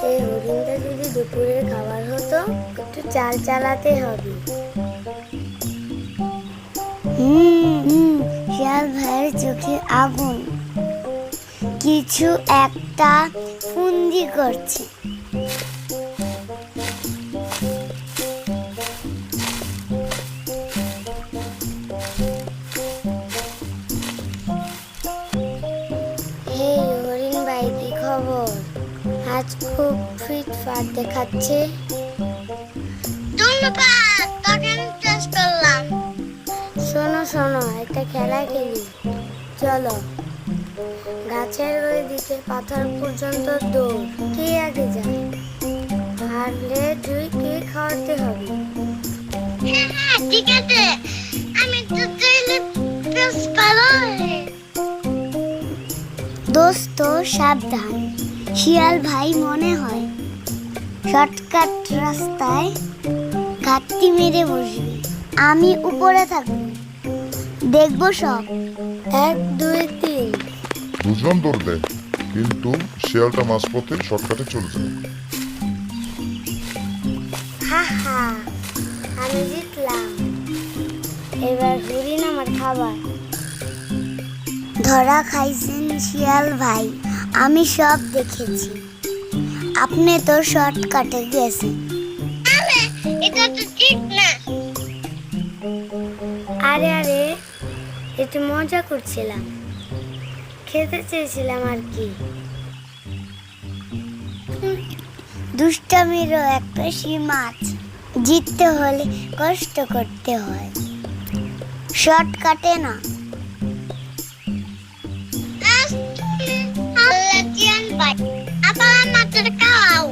এই হরিণটা যদি দুপুরের খাবার হতো, একটু চাল চালাতে হবে। শিয়াল ভাইয়ের চোখে আগুন, কিছু একটা ফুন্দি করছে। হরিণ ভাই, কি খবর? আজ খুব ফিটফাট দেখাচ্ছে। শোনো শোনো, একটা খেলা খেলি, চলো। গাছের ওই দিকে পাথর পর্যন্ত দৌড়, কে আগে যায়? হারলে তুই কে খাওয়াতে হবে। ঠিক আছে, আমি তো দোস্ত সাবধান, শিয়াল ভাই মনে হয় শর্টকাট রাস্তায় ঘাটতি মেরে বসবে। আমি উপরে থাকবো, দেখবো সব। 1 2 3। দুজন দৌড় দেয়, কিন্তু শিয়ালটা মাঝপথে শর্টকাটে চলে যায়। হা হা, আমি জিতলাম। এবার হরিণ আমার খাবার। ধরা খাইছেন শিয়াল ভাই, আমি সব দেখেছি। আপনি তো শর্টকাটে গেছেন। এটা তো ঠিক না। আরে আরে, একটু মজা করছিলাম, খেতে চেয়েছিলাম আর কি। দুষ্টামিরও একটা সীমা আছে, জিততে হলে কষ্ট করতে হয়, শর্টকাটে না। আবার আমাদের খাও।